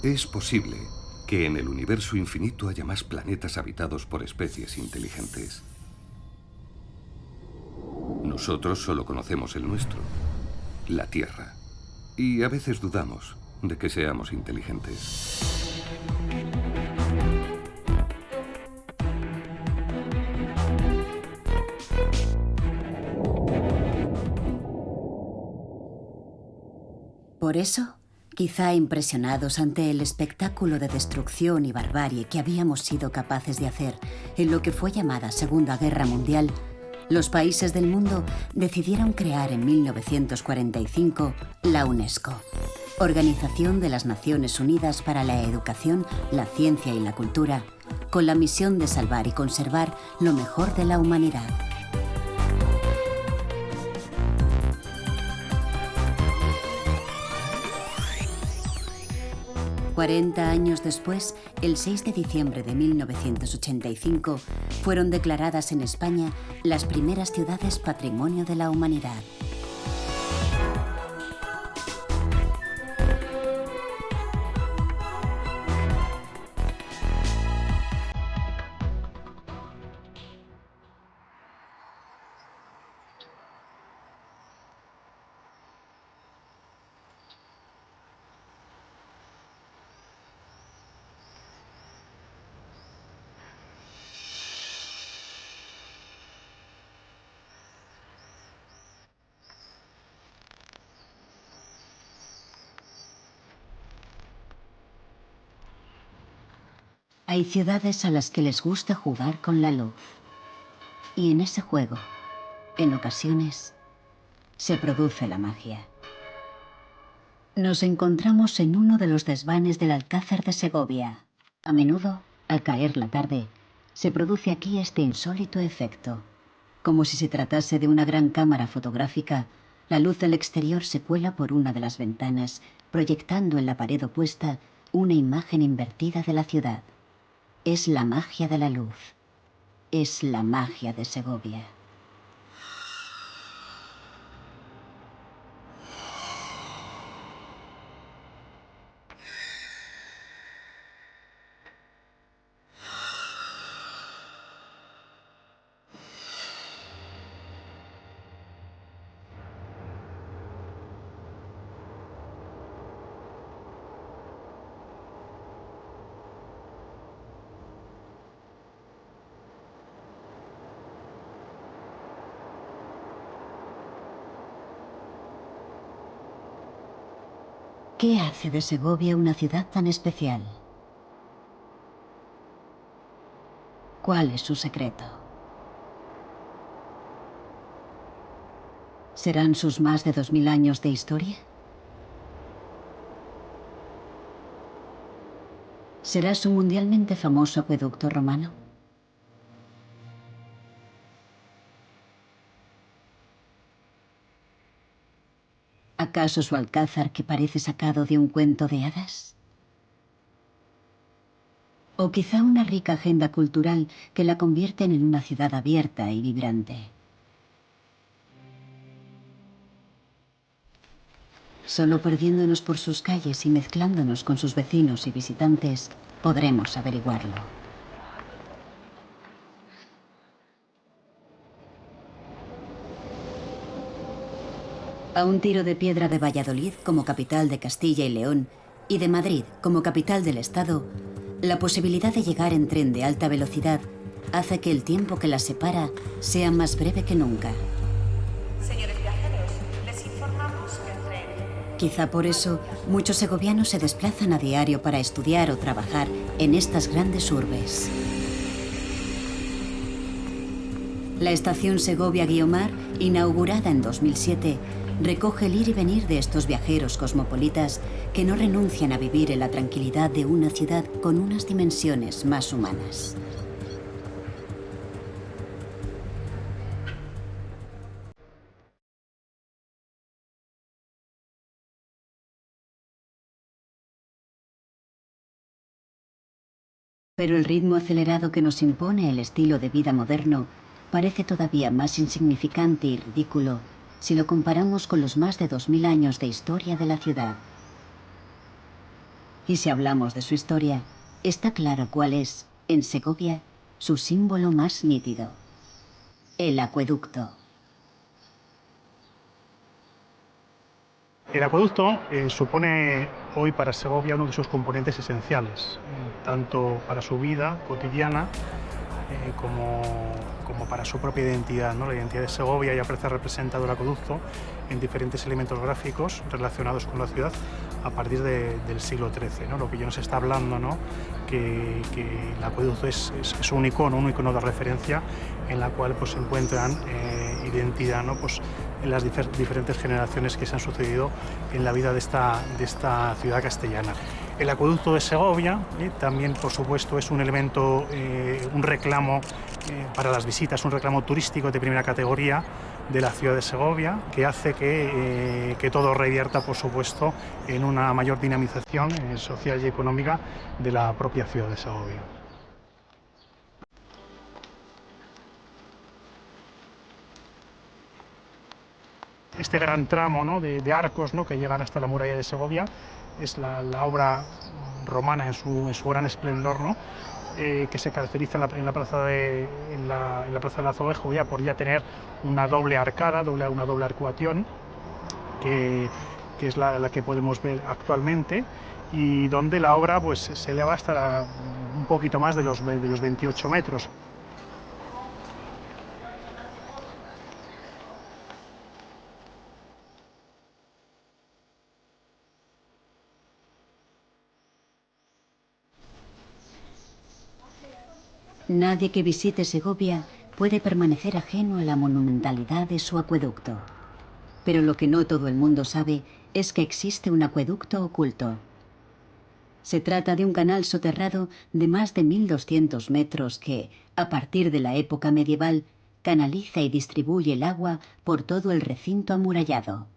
Es posible que en el universo infinito haya más planetas habitados por especies inteligentes. Nosotros solo conocemos el nuestro, la Tierra. Y a veces dudamos de que seamos inteligentes. Por eso, quizá impresionados ante el espectáculo de destrucción y barbarie que habíamos sido capaces de hacer en lo que fue llamada Segunda Guerra Mundial, los países del mundo decidieron crear en 1945 la UNESCO, Organización de las Naciones Unidas para la Educación, la Ciencia y la Cultura, con la misión de salvar y conservar lo mejor de la humanidad. 40 años después, el 6 de diciembre de 1985, fueron declaradas en España las primeras ciudades Patrimonio de la Humanidad. Hay ciudades a las que les gusta jugar con la luz. Y en ese juego, en ocasiones, se produce la magia. Nos encontramos en uno de los desvanes del Alcázar de Segovia. A menudo, al caer la tarde, se produce aquí este insólito efecto. Como si se tratase de una gran cámara fotográfica, la luz del exterior se cuela por una de las ventanas, proyectando en la pared opuesta una imagen invertida de la ciudad. Es la magia de la luz. Es la magia de Segovia. ¿Qué hace de Segovia una ciudad tan especial? ¿Cuál es su secreto? ¿Serán sus más de 2000 años de historia? ¿Será su mundialmente famoso acueducto romano? ¿Acaso su alcázar que parece sacado de un cuento de hadas? O quizá una rica agenda cultural que la convierten en una ciudad abierta y vibrante. Solo perdiéndonos por sus calles y mezclándonos con sus vecinos y visitantes, podremos averiguarlo. A un tiro de piedra de Valladolid como capital de Castilla y León y de Madrid como capital del Estado, la posibilidad de llegar en tren de alta velocidad hace que el tiempo que las separa sea más breve que nunca. Señores viajeros, les informamos que el tren... Quizá por eso muchos segovianos se desplazan a diario para estudiar o trabajar en estas grandes urbes. La estación Segovia-Guiomar, inaugurada en 2007, recoge el ir y venir de estos viajeros cosmopolitas que no renuncian a vivir en la tranquilidad de una ciudad con unas dimensiones más humanas. Pero el ritmo acelerado que nos impone el estilo de vida moderno parece todavía más insignificante y ridículo si lo comparamos con los más de 2000 años de historia de la ciudad. Y si hablamos de su historia, está claro cuál es, en Segovia, su símbolo más nítido: el acueducto. El acueducto supone hoy para Segovia uno de sus componentes esenciales, tanto para su vida cotidiana como para su propia identidad, ¿no? La identidad de Segovia ya aparece representado el acueducto en diferentes elementos gráficos relacionados con la ciudad a partir del siglo XIII, ¿no? Lo que ya nos está hablando, ¿no? que el acueducto es un icono de referencia en la cual pues, se encuentran identidad, ¿no? Pues, en las diferentes generaciones que se han sucedido en la vida de esta ciudad castellana. El acueducto de Segovia también, por supuesto, es un elemento, un reclamo para las visitas, un reclamo turístico de primera categoría de la ciudad de Segovia, que hace que todo revierta, por supuesto, en una mayor dinamización social y económica de la propia ciudad de Segovia. Este gran tramo, ¿no? de arcos, ¿no? que llegan hasta la muralla de Segovia es la obra romana en su gran esplendor, ¿no? Que se caracteriza en la plaza de Azovejo por ya tener una doble arcada, una doble arcuación, que es la que podemos ver actualmente, y donde la obra pues, se eleva hasta un poquito más de los 28 metros. Nadie que visite Segovia puede permanecer ajeno a la monumentalidad de su acueducto. Pero lo que no todo el mundo sabe es que existe un acueducto oculto. Se trata de un canal soterrado de más de 1200 metros que, a partir de la época medieval, canaliza y distribuye el agua por todo el recinto amurallado.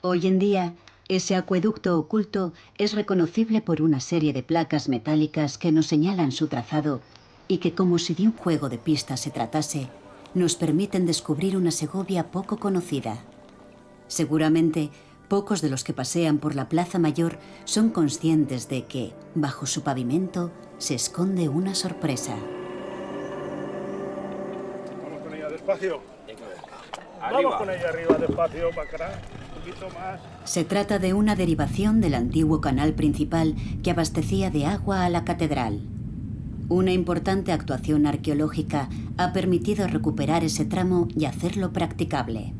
Hoy en día, ese acueducto oculto es reconocible por una serie de placas metálicas que nos señalan su trazado y que, como si de un juego de pistas se tratase, nos permiten descubrir una Segovia poco conocida. Seguramente, pocos de los que pasean por la Plaza Mayor son conscientes de que, bajo su pavimento, se esconde una sorpresa. Vamos con ella despacio. Vamos con ella arriba despacio, para atrás. Más. Se trata de una derivación del antiguo canal principal que abastecía de agua a la catedral. Una importante actuación arqueológica ha permitido recuperar ese tramo y hacerlo practicable.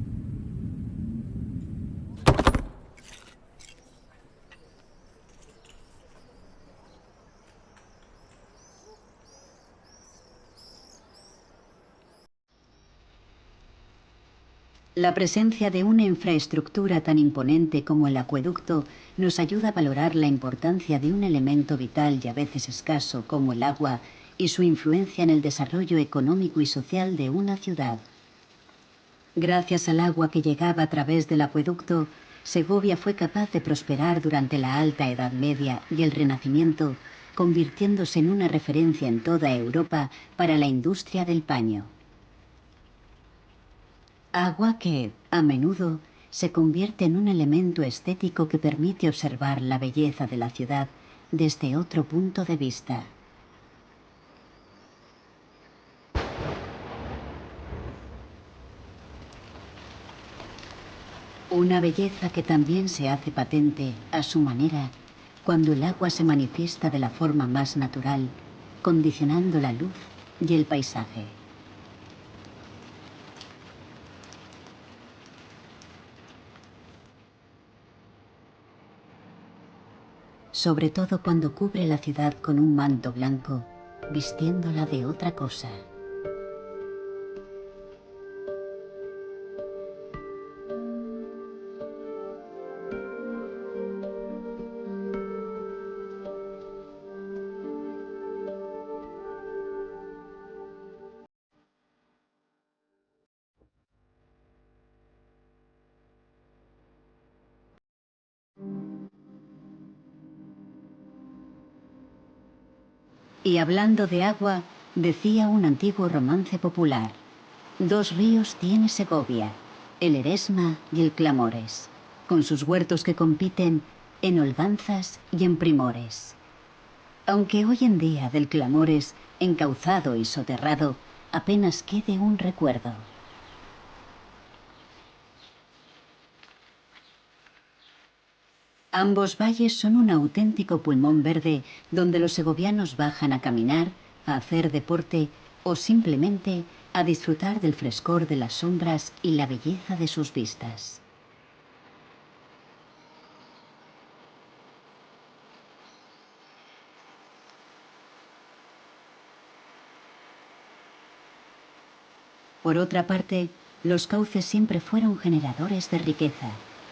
La presencia de una infraestructura tan imponente como el acueducto nos ayuda a valorar la importancia de un elemento vital y a veces escaso como el agua y su influencia en el desarrollo económico y social de una ciudad. Gracias al agua que llegaba a través del acueducto, Segovia fue capaz de prosperar durante la Alta Edad Media y el Renacimiento, convirtiéndose en una referencia en toda Europa para la industria del paño. Agua que, a menudo, se convierte en un elemento estético que permite observar la belleza de la ciudad desde otro punto de vista. Una belleza que también se hace patente, a su manera, cuando el agua se manifiesta de la forma más natural, condicionando la luz y el paisaje. Sobre todo cuando cubre la ciudad con un manto blanco, vistiéndola de otra cosa. Y hablando de agua, decía un antiguo romance popular: dos ríos tiene Segovia, el Eresma y el Clamores. Con sus huertos que compiten, en holganzas y en primores. Aunque hoy en día del Clamores, encauzado y soterrado, apenas quede un recuerdo. Ambos valles son un auténtico pulmón verde donde los segovianos bajan a caminar, a hacer deporte o simplemente a disfrutar del frescor de las sombras y la belleza de sus vistas. Por otra parte, los cauces siempre fueron generadores de riqueza,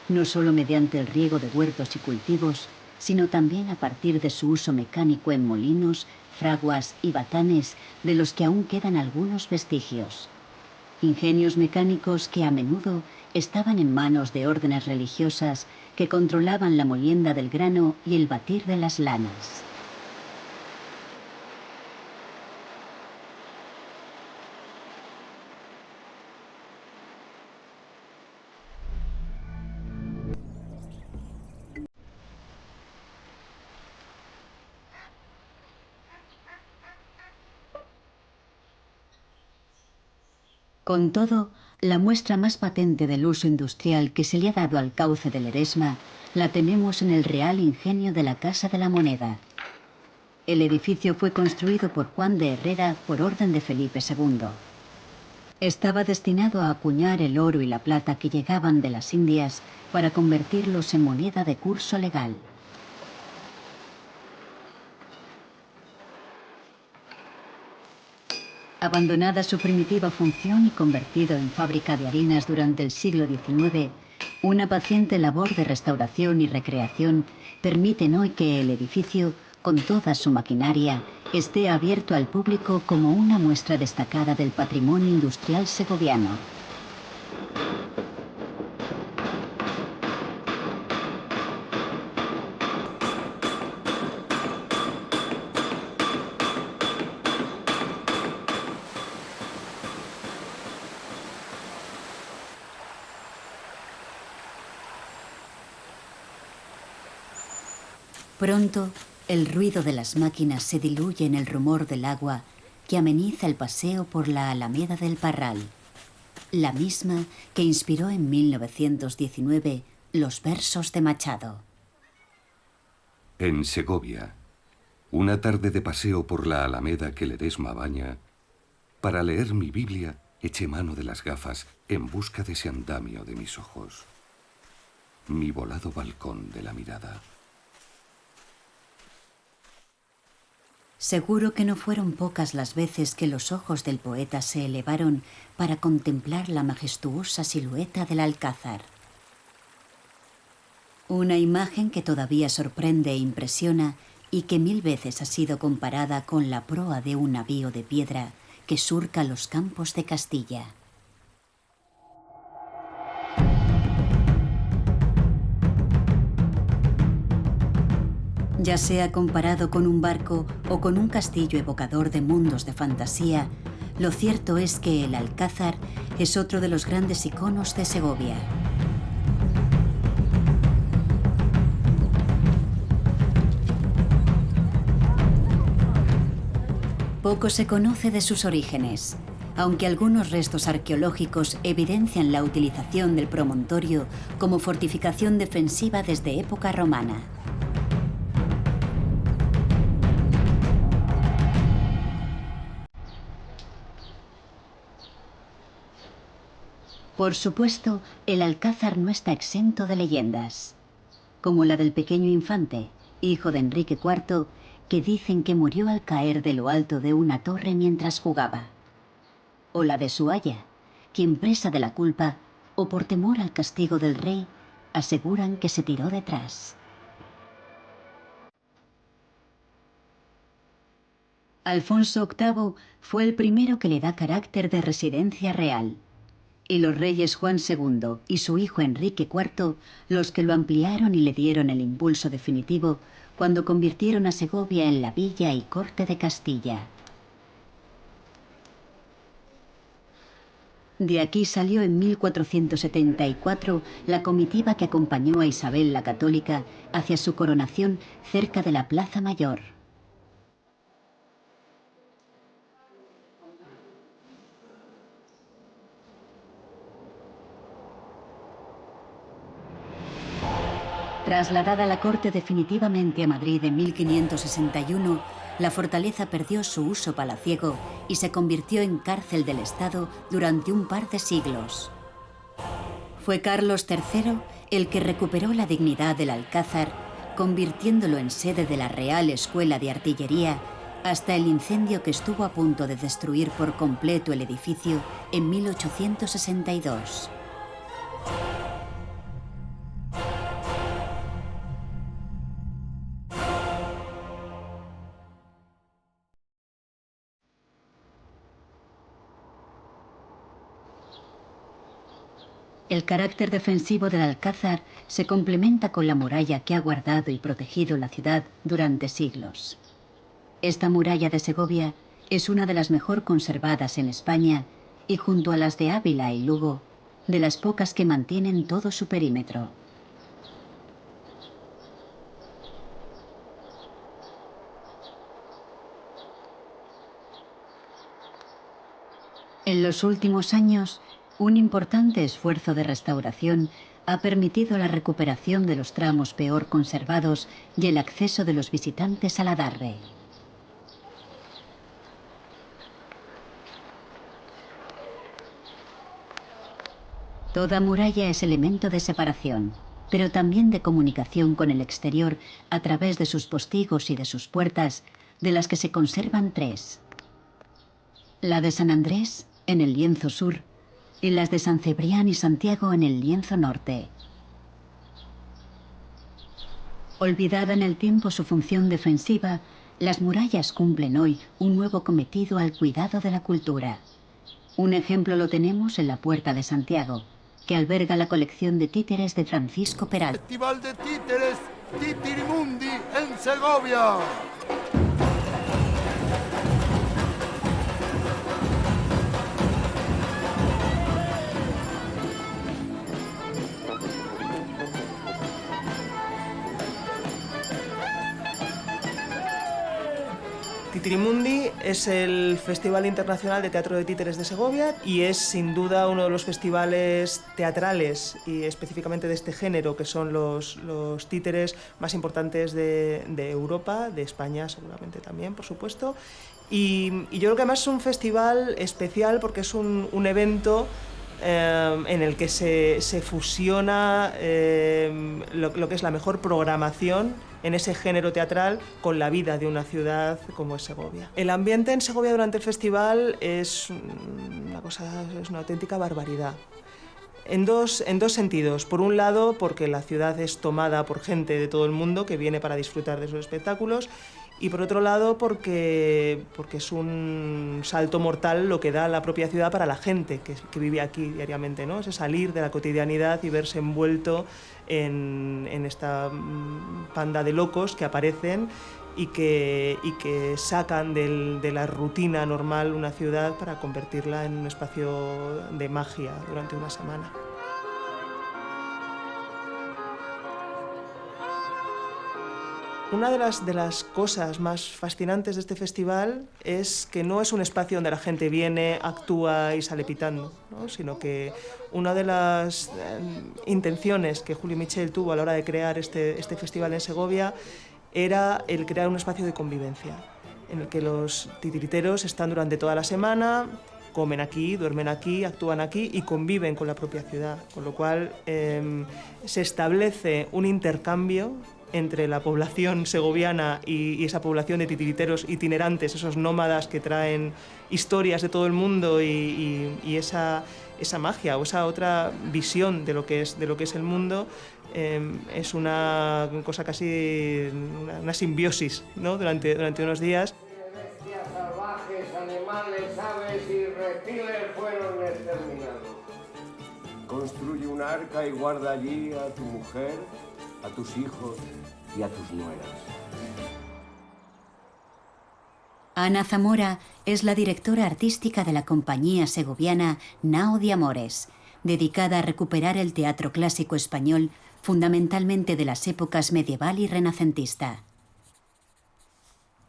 no solo mediante el riego de huertos y cultivos, sino también a partir de su uso mecánico en molinos, fraguas y batanes, de los que aún quedan algunos vestigios. Ingenios mecánicos que a menudo estaban en manos de órdenes religiosas que controlaban la molienda del grano y el batir de las lanas. Con todo, la muestra más patente del uso industrial que se le ha dado al cauce del Eresma la tenemos en el Real Ingenio de la Casa de la Moneda. El edificio fue construido por Juan de Herrera por orden de Felipe II. Estaba destinado a acuñar el oro y la plata que llegaban de las Indias para convertirlos en moneda de curso legal. Abandonada su primitiva función y convertido en fábrica de harinas durante el siglo XIX, una paciente labor de restauración y recreación permiten hoy que el edificio, con toda su maquinaria, esté abierto al público como una muestra destacada del patrimonio industrial segoviano. Pronto, el ruido de las máquinas se diluye en el rumor del agua que ameniza el paseo por la Alameda del Parral, la misma que inspiró en 1919 los versos de Machado. En Segovia, una tarde de paseo por la Alameda que Ledesma baña, para leer mi Biblia eché mano de las gafas en busca de ese andamio de mis ojos, mi volado balcón de la mirada. Seguro que no fueron pocas las veces que los ojos del poeta se elevaron para contemplar la majestuosa silueta del Alcázar. Una imagen que todavía sorprende e impresiona y que 1000 veces ha sido comparada con la proa de un navío de piedra que surca los campos de Castilla. Ya sea comparado con un barco o con un castillo evocador de mundos de fantasía, lo cierto es que el Alcázar es otro de los grandes iconos de Segovia. Poco se conoce de sus orígenes, aunque algunos restos arqueológicos evidencian la utilización del promontorio como fortificación defensiva desde época romana. Por supuesto, el Alcázar no está exento de leyendas, como la del pequeño infante, hijo de Enrique IV, que dicen que murió al caer de lo alto de una torre mientras jugaba, o la de su aya, quien presa de la culpa, o por temor al castigo del rey, aseguran que se tiró detrás. Alfonso VIII fue el primero que le da carácter de residencia real, y los reyes Juan II y su hijo Enrique IV los que lo ampliaron y le dieron el impulso definitivo cuando convirtieron a Segovia en la villa y corte de Castilla. De aquí salió en 1474 la comitiva que acompañó a Isabel la Católica hacia su coronación cerca de la Plaza Mayor. Trasladada la corte definitivamente a Madrid en 1561, la fortaleza perdió su uso palaciego y se convirtió en cárcel del Estado durante un par de siglos. Fue Carlos III el que recuperó la dignidad del Alcázar, convirtiéndolo en sede de la Real Escuela de Artillería, hasta el incendio que estuvo a punto de destruir por completo el edificio en 1862. El carácter defensivo del Alcázar se complementa con la muralla que ha guardado y protegido la ciudad durante siglos. Esta muralla de Segovia es una de las mejor conservadas en España y, junto a las de Ávila y Lugo, de las pocas que mantienen todo su perímetro. En los últimos años, un importante esfuerzo de restauración ha permitido la recuperación de los tramos peor conservados y el acceso de los visitantes al adarve. Toda muralla es elemento de separación, pero también de comunicación con el exterior a través de sus postigos y de sus puertas, de las que se conservan 3. La de San Andrés, en el lienzo sur, y las de San Cebrián y Santiago en el lienzo norte. Olvidada en el tiempo su función defensiva, las murallas cumplen hoy un nuevo cometido al cuidado de la cultura. Un ejemplo lo tenemos en la Puerta de Santiago, que alberga la colección de títeres de Francisco Peralta. Festival de Títeres Titirimundi en Segovia. Titirimundi es el Festival Internacional de Teatro de Títeres de Segovia y es sin duda uno de los festivales teatrales y específicamente de este género, que son los títeres más importantes de Europa, de España seguramente también, por supuesto. Y yo creo que además es un festival especial porque es un evento en el que se fusiona lo que es la mejor programación en ese género teatral con la vida de una ciudad como es Segovia. El ambiente en Segovia durante el festival es una auténtica barbaridad. En dos sentidos. Por un lado, porque la ciudad es tomada por gente de todo el mundo que viene para disfrutar de sus espectáculos, y por otro lado porque es un salto mortal lo que da la propia ciudad para la gente que vive aquí diariamente, ¿no? Ese salir de la cotidianidad y verse envuelto en esta panda de locos que aparecen y que sacan de la rutina normal una ciudad para convertirla en un espacio de magia durante una semana. Una de las cosas más fascinantes de este festival es que no es un espacio donde la gente viene, actúa y sale pitando, ¿no? Sino que una de las intenciones que Julio Michel tuvo a la hora de crear este festival en Segovia era el crear un espacio de convivencia, en el que los titiriteros están durante toda la semana, comen aquí, duermen aquí, actúan aquí y conviven con la propia ciudad, con lo cual se establece un intercambio entre la población segoviana y esa población de titiriteros itinerantes, esos nómadas que traen historias de todo el mundo y esa magia o esa otra visión de lo que es el mundo. Es una cosa casi una simbiosis, ¿no? durante unos días. Bestias salvajes, animales, aves y reptiles fueron exterminados. Construye un arca y guarda allí a tu mujer, a tus hijos y a tus nueras. Ana Zamora es la directora artística de la compañía segoviana Nao de Amores, dedicada a recuperar el teatro clásico español, fundamentalmente de las épocas medieval y renacentista.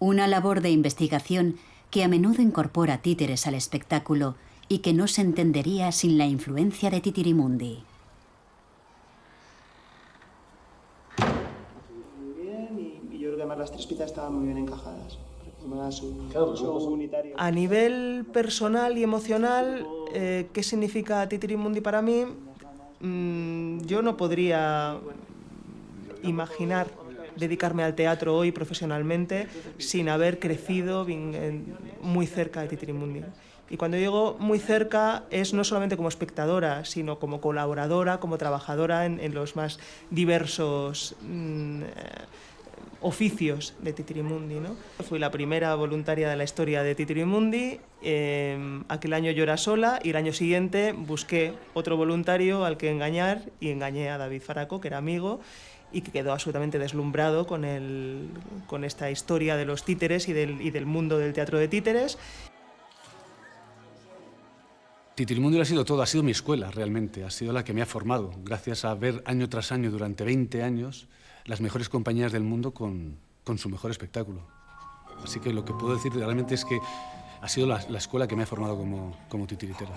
Una labor de investigación que a menudo incorpora títeres al espectáculo y que no se entendería sin la influencia de Titirimundi. Muy bien, y yo creo que además las 3 piezas estaban muy bien encajadas. A nivel personal y emocional, ¿qué significa Titirimundi para mí? Yo no podría imaginar dedicarme al teatro hoy profesionalmente sin haber crecido muy cerca de Titirimundi. Y cuando digo muy cerca es no solamente como espectadora, sino como colaboradora, como trabajadora en los más diversos oficios de Titirimundi, ¿no? Fui la primera voluntaria de la historia de Titirimundi. Aquel año yo era sola y el año siguiente busqué otro voluntario al que engañar y engañé a David Faraco, que era amigo y que quedó absolutamente deslumbrado con esta historia de los títeres y del mundo del teatro de títeres. Titirimundi lo ha sido todo, ha sido mi escuela realmente, ha sido la que me ha formado, gracias a ver año tras año durante 20 años las mejores compañías del mundo con su mejor espectáculo. Así que lo que puedo decir realmente es que ha sido la escuela que me ha formado como titiritera.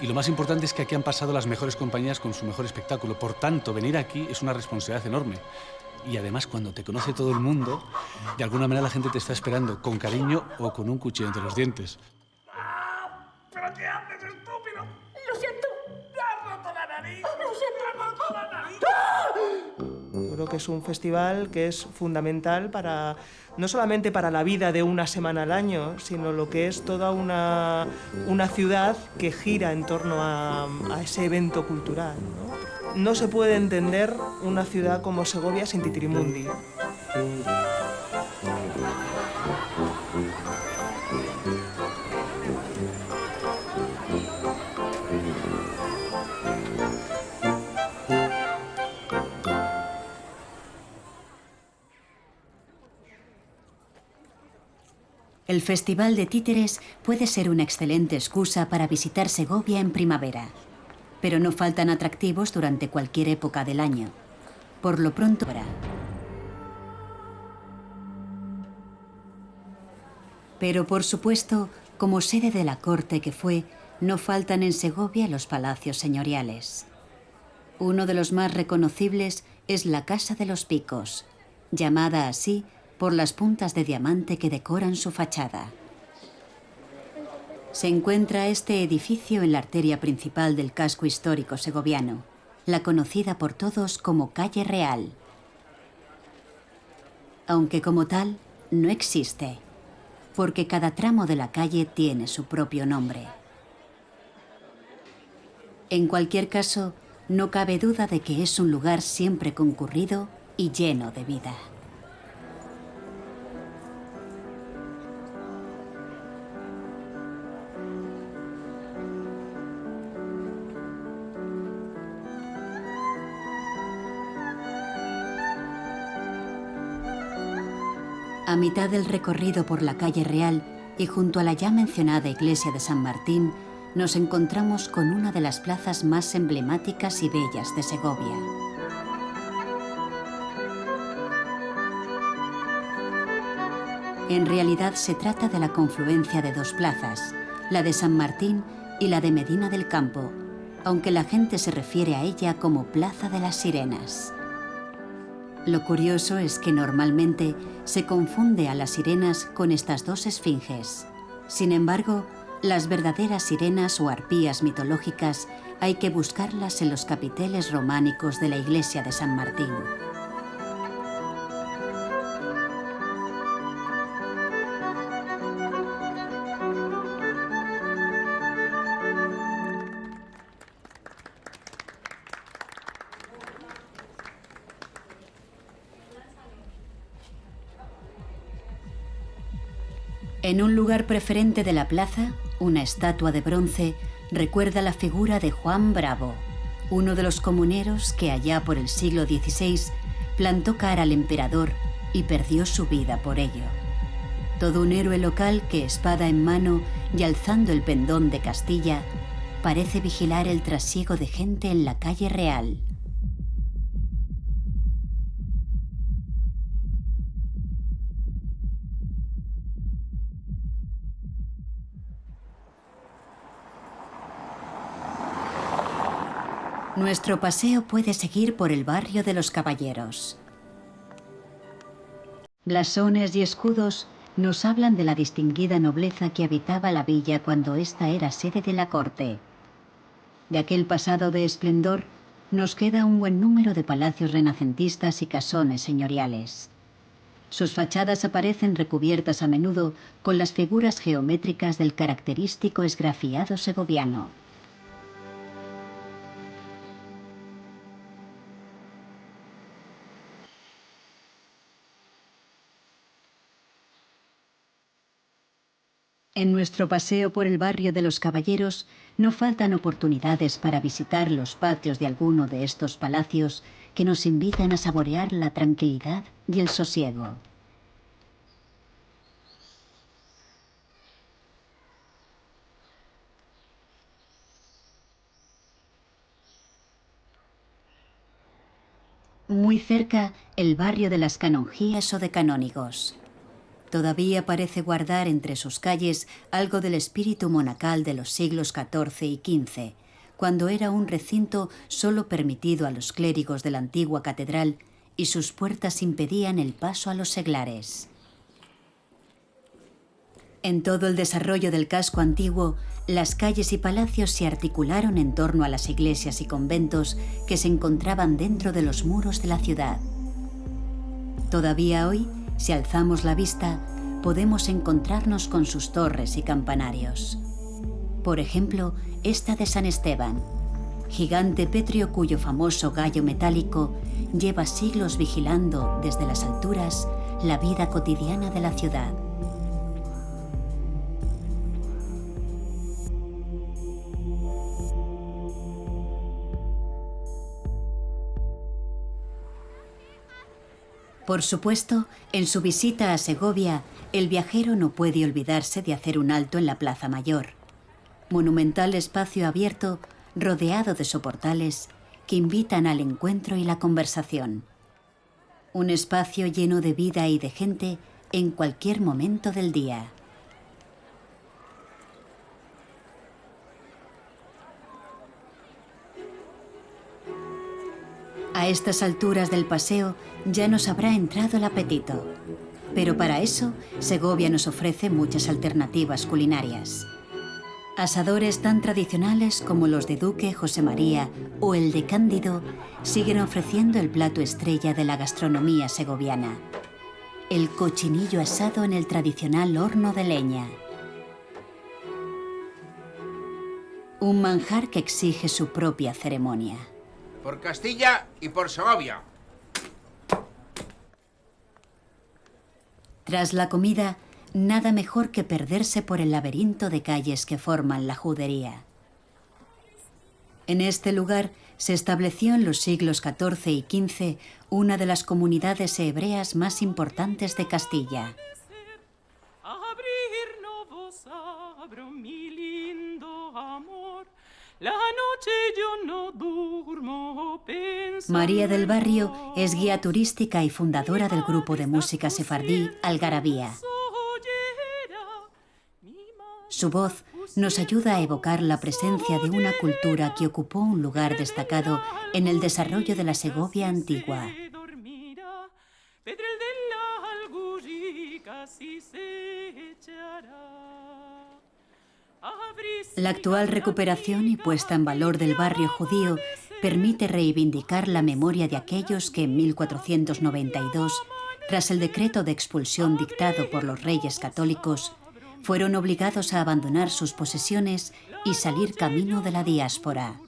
Y lo más importante es que aquí han pasado las mejores compañías con su mejor espectáculo. Por tanto, venir aquí es una responsabilidad enorme. Y además, cuando te conoce todo el mundo, de alguna manera la gente te está esperando con cariño o con un cuchillo entre los dientes. ¿Pero qué haces, estúpido? Lo siento. ¡Te has roto la nariz! Lo siento. ¡Te has roto la nariz! Creo que es un festival que es fundamental para, no solamente para la vida de una semana al año, sino lo que es toda una ciudad que gira en torno a ese evento cultural, ¿no? No se puede entender una ciudad como Segovia sin Titirimundi. El Festival de Títeres puede ser una excelente excusa para visitar Segovia en primavera, pero no faltan atractivos durante cualquier época del año. Por lo pronto, pero por supuesto, como sede de la corte que fue, no faltan en Segovia los palacios señoriales. Uno de los más reconocibles es la Casa de los Picos, llamada así por las puntas de diamante que decoran su fachada. Se encuentra este edificio en la arteria principal del casco histórico segoviano, la conocida por todos como Calle Real. Aunque como tal, no existe, porque cada tramo de la calle tiene su propio nombre. En cualquier caso, no cabe duda de que es un lugar siempre concurrido y lleno de vida. A mitad del recorrido por la Calle Real y junto a la ya mencionada iglesia de San Martín, nos encontramos con una de las plazas más emblemáticas y bellas de Segovia. En realidad se trata de la confluencia de dos plazas, la de San Martín y la de Medina del Campo, aunque la gente se refiere a ella como Plaza de las Sirenas. Lo curioso es que normalmente se confunde a las sirenas con estas dos esfinges. Sin embargo, las verdaderas sirenas o arpías mitológicas hay que buscarlas en los capiteles románicos de la iglesia de San Martín. En un lugar preferente de la plaza, una estatua de bronce recuerda la figura de Juan Bravo, uno de los comuneros que allá por el siglo XVI plantó cara al emperador y perdió su vida por ello. Todo un héroe local que, espada en mano y alzando el pendón de Castilla, parece vigilar el trasiego de gente en la calle real. Nuestro paseo puede seguir por el barrio de los Caballeros. Blasones y escudos nos hablan de la distinguida nobleza que habitaba la villa cuando ésta era sede de la corte. De aquel pasado de esplendor nos queda un buen número de palacios renacentistas y casones señoriales. Sus fachadas aparecen recubiertas a menudo con las figuras geométricas del característico esgrafiado segoviano. En nuestro paseo por el barrio de los Caballeros no faltan oportunidades para visitar los patios de alguno de estos palacios que nos invitan a saborear la tranquilidad y el sosiego. Muy cerca, el barrio de las Canonjías o de Canónigos. Todavía parece guardar entre sus calles algo del espíritu monacal de los siglos XIV y XV, cuando era un recinto solo permitido a los clérigos de la antigua catedral y sus puertas impedían el paso a los seglares. En todo el desarrollo del casco antiguo, las calles y palacios se articularon en torno a las iglesias y conventos que se encontraban dentro de los muros de la ciudad. Todavía hoy, si alzamos la vista, podemos encontrarnos con sus torres y campanarios. Por ejemplo, esta de San Esteban, gigante pétreo cuyo famoso gallo metálico lleva siglos vigilando desde las alturas la vida cotidiana de la ciudad. Por supuesto, en su visita a Segovia, el viajero no puede olvidarse de hacer un alto en la Plaza Mayor, monumental espacio abierto rodeado de soportales que invitan al encuentro y la conversación. Un espacio lleno de vida y de gente en cualquier momento del día. A estas alturas del paseo ya nos habrá entrado el apetito. Pero para eso, Segovia nos ofrece muchas alternativas culinarias. Asadores tan tradicionales como los de Duque, José María o el de Cándido siguen ofreciendo el plato estrella de la gastronomía segoviana: el cochinillo asado en el tradicional horno de leña. Un manjar que exige su propia ceremonia. Por Castilla y por Segovia. Tras la comida, nada mejor que perderse por el laberinto de calles que forman la judería. En este lugar se estableció en los siglos XIV y XV una de las comunidades hebreas más importantes de Castilla. María del Barrio es guía turística y fundadora del grupo de música sefardí Algarabía. Su voz nos ayuda a evocar la presencia de una cultura que ocupó un lugar destacado en el desarrollo de la Segovia antigua. La actual recuperación y puesta en valor del barrio judío permite reivindicar la memoria de aquellos que en 1492, tras el decreto de expulsión dictado por los reyes católicos, fueron obligados a abandonar sus posesiones y salir camino de la diáspora.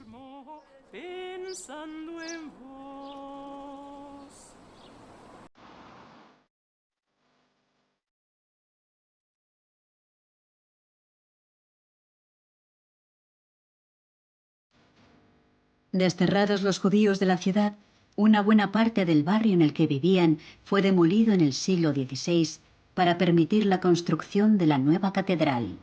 Desterrados los judíos de la ciudad, una buena parte del barrio en el que vivían fue demolido en el siglo XVI para permitir la construcción de la nueva catedral.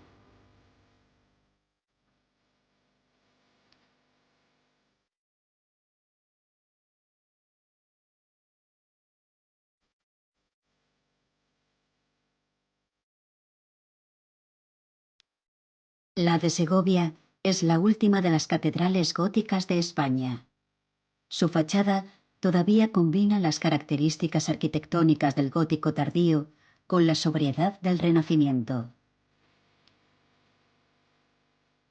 La de Segovia es la última de las catedrales góticas de España. Su fachada todavía combina las características arquitectónicas del gótico tardío con la sobriedad del Renacimiento.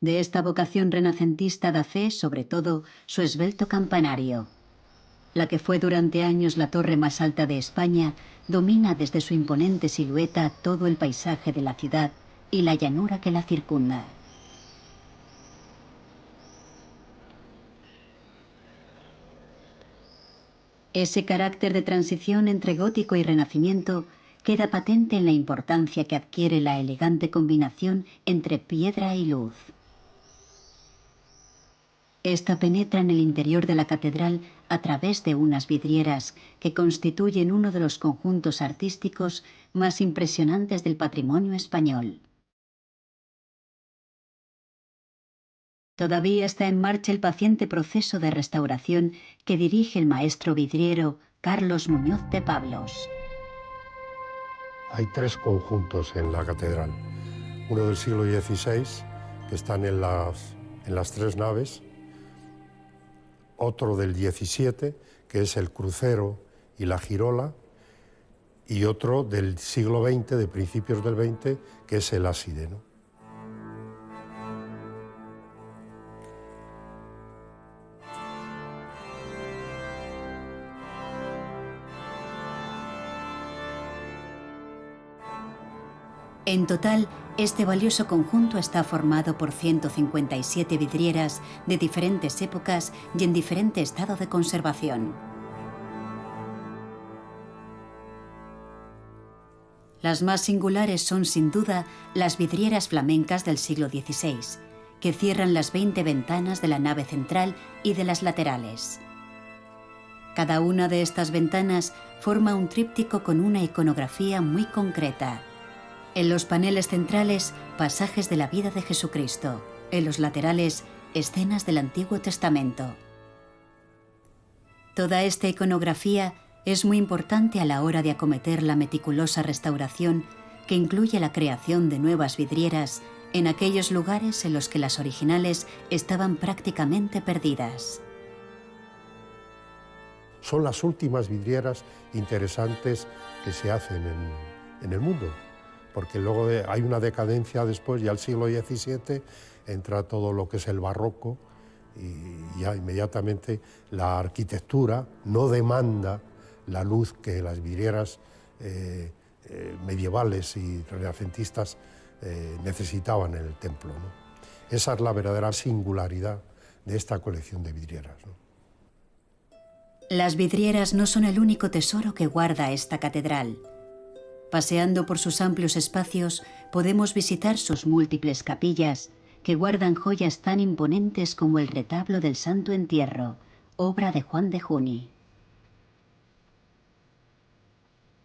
De esta vocación renacentista da fe, sobre todo, su esbelto campanario. La que fue durante años la torre más alta de España domina desde su imponente silueta todo el paisaje de la ciudad y la llanura que la circunda. Ese carácter de transición entre gótico y renacimiento queda patente en la importancia que adquiere la elegante combinación entre piedra y luz. Esta penetra en el interior de la catedral a través de unas vidrieras que constituyen uno de los conjuntos artísticos más impresionantes del patrimonio español. Todavía está en marcha el paciente proceso de restauración que dirige el maestro vidriero Carlos Muñoz de Pablos. Hay 3 conjuntos en la catedral. Uno del siglo XVI, que están en las 3 naves. Otro del XVII, que es el crucero y la girola. Y otro del siglo XX, de principios del XX, que es el ábside, ¿no? En total, este valioso conjunto está formado por 157 vidrieras de diferentes épocas y en diferente estado de conservación. Las más singulares son, sin duda, las vidrieras flamencas del siglo XVI, que cierran las 20 ventanas de la nave central y de las laterales. Cada una de estas ventanas forma un tríptico con una iconografía muy concreta. En los paneles centrales, pasajes de la vida de Jesucristo. En los laterales, escenas del Antiguo Testamento. Toda esta iconografía es muy importante a la hora de acometer la meticulosa restauración que incluye la creación de nuevas vidrieras en aquellos lugares en los que las originales estaban prácticamente perdidas. Son las últimas vidrieras interesantes que se hacen en el mundo, porque luego hay una decadencia después, ya el siglo XVII entra todo lo que es el barroco y ya inmediatamente la arquitectura no demanda la luz que las vidrieras medievales y renacentistas necesitaban en el templo, ¿no? Esa es la verdadera singularidad de esta colección de vidrieras, ¿no? Las vidrieras no son el único tesoro que guarda esta catedral. Paseando por sus amplios espacios, podemos visitar sus múltiples capillas, que guardan joyas tan imponentes como el retablo del Santo Entierro, obra de Juan de Juni.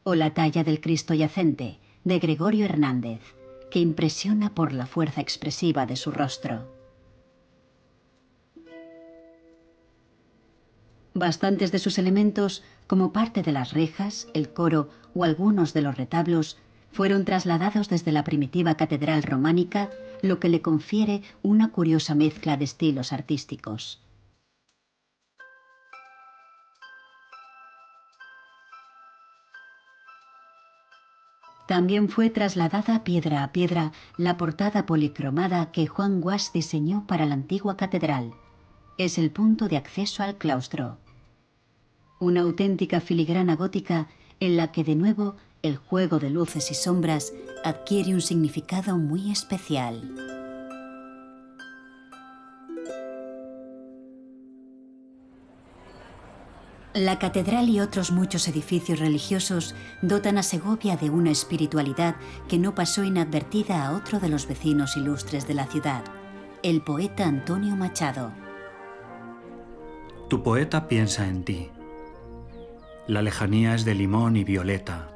O la talla del Cristo Yacente, de Gregorio Hernández, que impresiona por la fuerza expresiva de su rostro. Bastantes de sus elementos, como parte de las rejas, el coro o algunos de los retablos, fueron trasladados desde la primitiva catedral románica, lo que le confiere una curiosa mezcla de estilos artísticos. También fue trasladada a piedra la portada policromada que Juan Guas diseñó para la antigua catedral. Es el punto de acceso al claustro. Una auténtica filigrana gótica en la que de nuevo el juego de luces y sombras adquiere un significado muy especial. La catedral y otros muchos edificios religiosos dotan a Segovia de una espiritualidad que no pasó inadvertida a otro de los vecinos ilustres de la ciudad, el poeta Antonio Machado. Tu poeta piensa en ti. La lejanía es de limón y violeta,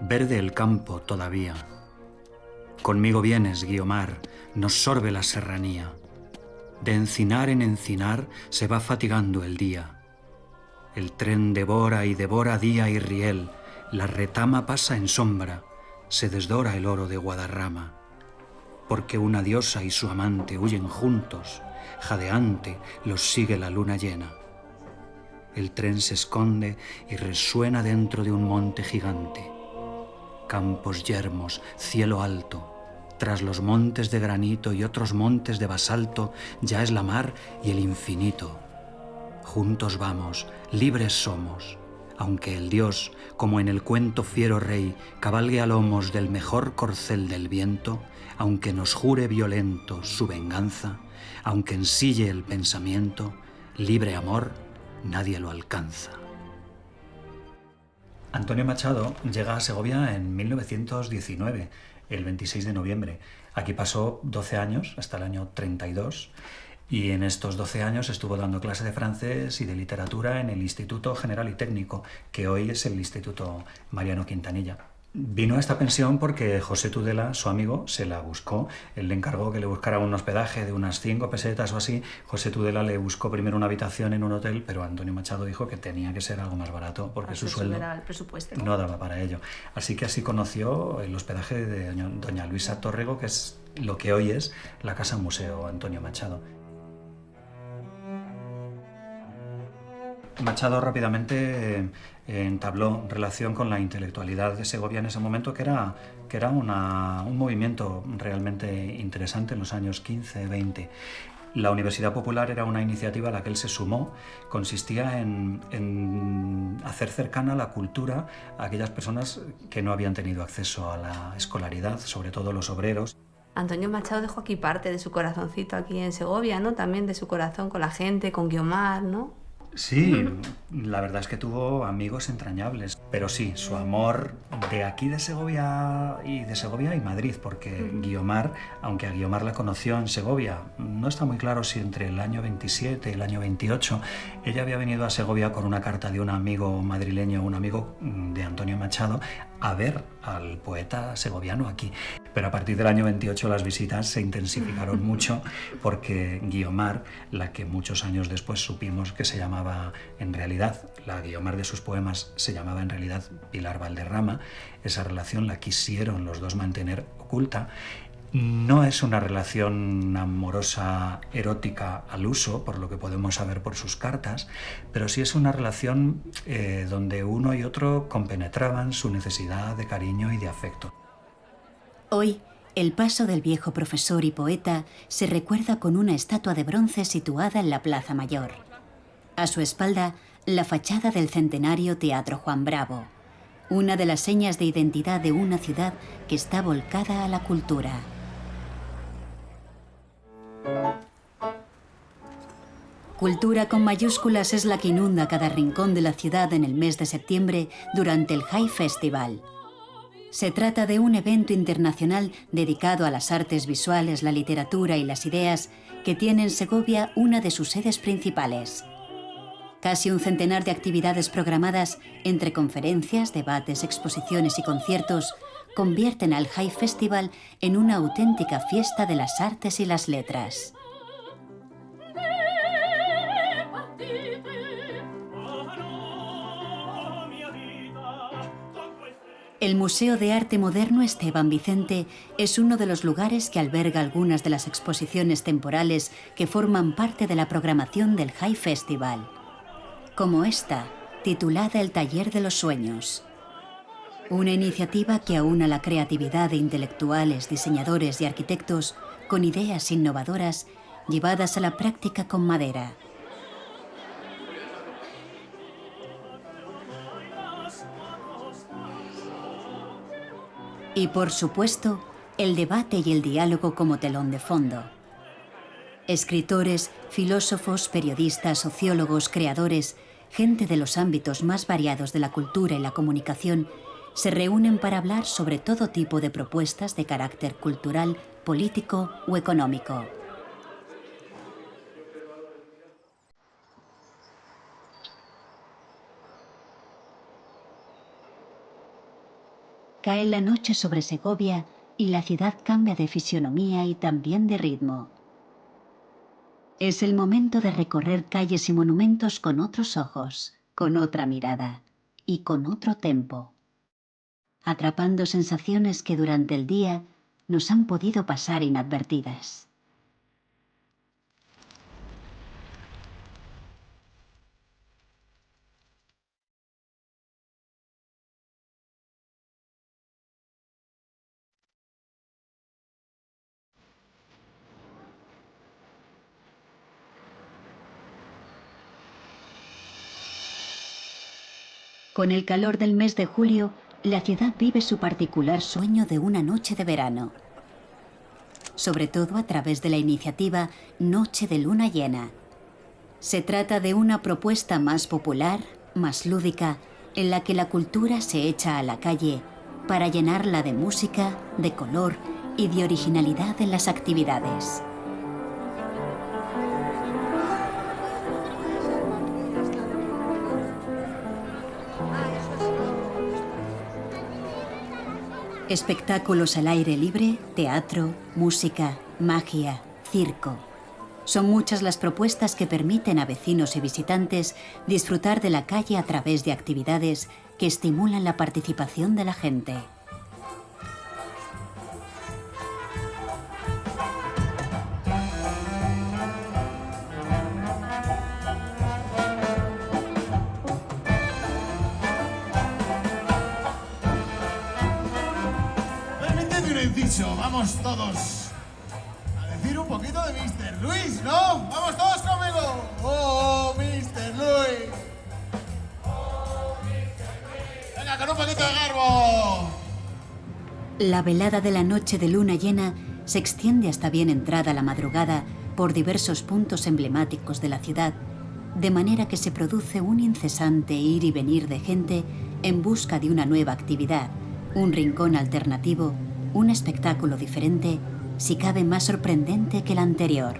verde el campo todavía. Conmigo vienes, Guiomar, nos sorbe la serranía. De encinar en encinar se va fatigando el día. El tren devora y devora día y riel, la retama pasa en sombra, se desdora el oro de Guadarrama. Porque una diosa y su amante huyen juntos, jadeante los sigue la luna llena. El tren se esconde y resuena dentro de un monte gigante. Campos yermos, cielo alto, tras los montes de granito y otros montes de basalto ya es la mar y el infinito. Juntos vamos, libres somos, aunque el dios, como en el cuento fiero rey, cabalgue a lomos del mejor corcel del viento, aunque nos jure violento su venganza, aunque ensille el pensamiento, libre amor, nadie lo alcanza. Antonio Machado llega a Segovia en 1919, el 26 de noviembre. Aquí pasó 12 años, hasta el año 32, y en estos 12 años estuvo dando clase de francés y de literatura en el Instituto General y Técnico, que hoy es el Instituto Mariano Quintanilla. Vino a esta pensión porque José Tudela, su amigo, se la buscó. Él le encargó que le buscara un hospedaje de unas 5 pesetas o así. José Tudela le buscó primero una habitación en un hotel, pero Antonio Machado dijo que tenía que ser algo más barato porque su sueldo el presupuesto, no daba para ello. Así que así conoció el hospedaje de doña Luisa Tórrego, que es lo que hoy es la Casa Museo Antonio Machado. Machado rápidamente entabló relación con la intelectualidad de Segovia en ese momento, que era un movimiento realmente interesante en los años 15-20. La Universidad Popular era una iniciativa a la que él se sumó. Consistía en hacer cercana la cultura a aquellas personas que no habían tenido acceso a la escolaridad, sobre todo los obreros. Antonio Machado dejó aquí parte de su corazoncito aquí en Segovia, ¿no? También de su corazón con la gente, con Guiomar, ¿no? Sí, la verdad es que tuvo amigos entrañables, pero sí, su amor de aquí de Segovia y Madrid, porque Guiomar, aunque a Guiomar la conoció en Segovia, no está muy claro si entre el año 27 y el año 28, ella había venido a Segovia con una carta de un amigo madrileño, un amigo de Antonio Machado, a ver al poeta segoviano aquí. Pero a partir del año 28 las visitas se intensificaron mucho porque Guiomar, la que muchos años después supimos que se llamaba en realidad, la Guiomar de sus poemas se llamaba en realidad Pilar Valderrama, esa relación la quisieron los dos mantener oculta. No es una relación amorosa, erótica al uso, por lo que podemos saber por sus cartas, pero sí es una relación donde uno y otro compenetraban su necesidad de cariño y de afecto. Hoy, el paso del viejo profesor y poeta se recuerda con una estatua de bronce situada en la Plaza Mayor. A su espalda, la fachada del centenario Teatro Juan Bravo, una de las señas de identidad de una ciudad que está volcada a la cultura. Cultura con mayúsculas es la que inunda cada rincón de la ciudad en el mes de septiembre durante el High Festival. Se trata de un evento internacional dedicado a las artes visuales, la literatura y las ideas que tiene en Segovia una de sus sedes principales. Casi un centenar de actividades programadas entre conferencias, debates, exposiciones y conciertos convierten al High Festival en una auténtica fiesta de las artes y las letras. El Museo de Arte Moderno Esteban Vicente es uno de los lugares que alberga algunas de las exposiciones temporales que forman parte de la programación del High Festival, como esta, titulada El Taller de los Sueños. Una iniciativa que aúna la creatividad de intelectuales, diseñadores y arquitectos con ideas innovadoras llevadas a la práctica con madera. Y por supuesto, el debate y el diálogo como telón de fondo. Escritores, filósofos, periodistas, sociólogos, creadores, gente de los ámbitos más variados de la cultura y la comunicación, se reúnen para hablar sobre todo tipo de propuestas de carácter cultural, político o económico. Cae la noche sobre Segovia y la ciudad cambia de fisionomía y también de ritmo. Es el momento de recorrer calles y monumentos con otros ojos, con otra mirada y con otro tempo, atrapando sensaciones que durante el día nos han podido pasar inadvertidas. Con el calor del mes de julio, la ciudad vive su particular sueño de una noche de verano. Sobre todo a través de la iniciativa Noche de Luna Llena. Se trata de una propuesta más popular, más lúdica, en la que la cultura se echa a la calle para llenarla de música, de color y de originalidad en las actividades. Espectáculos al aire libre, teatro, música, magia, circo. Son muchas las propuestas que permiten a vecinos y visitantes disfrutar de la calle a través de actividades que estimulan la participación de la gente. Vamos todos a decir un poquito de Mr. Luis, ¿no? ¡Vamos todos conmigo! ¡Oh, Mr. Luis! ¡Oh, Mr. Luis! ¡Venga, con un poquito de garbo! La velada de la noche de luna llena se extiende hasta bien entrada la madrugada por diversos puntos emblemáticos de la ciudad, de manera que se produce un incesante ir y venir de gente en busca de una nueva actividad, un rincón alternativo, un espectáculo diferente, si cabe más sorprendente que el anterior.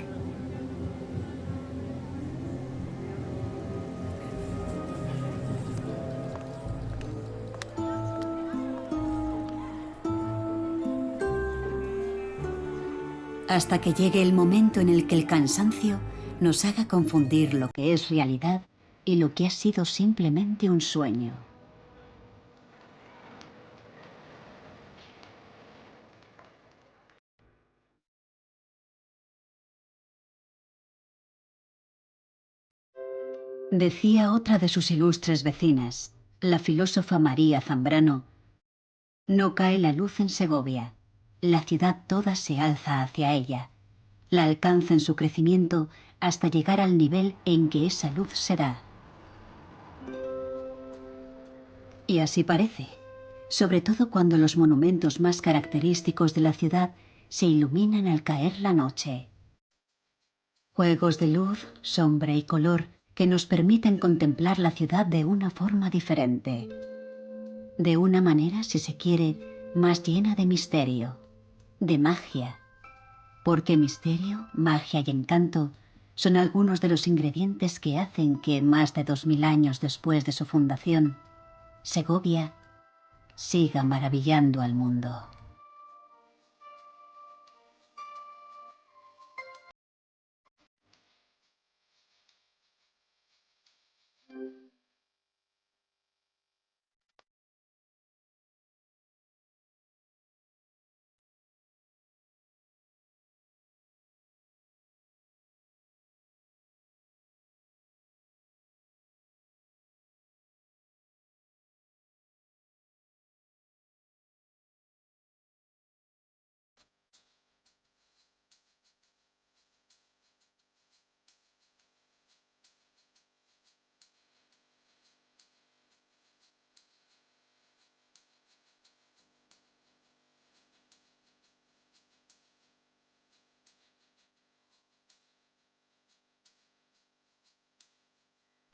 Hasta que llegue el momento en el que el cansancio nos haga confundir lo que es realidad y lo que ha sido simplemente un sueño. Decía otra de sus ilustres vecinas, la filósofa María Zambrano: no cae la luz en Segovia, la ciudad toda se alza hacia ella, la alcanza en su crecimiento hasta llegar al nivel en que esa luz se da. Y así parece, sobre todo cuando los monumentos más característicos de la ciudad se iluminan al caer la noche. Juegos de luz, sombra y color que nos permiten contemplar la ciudad de una forma diferente. De una manera, si se quiere, más llena de misterio, de magia. Porque misterio, magia y encanto son algunos de los ingredientes que hacen que, más de 2000 años después de su fundación, Segovia siga maravillando al mundo.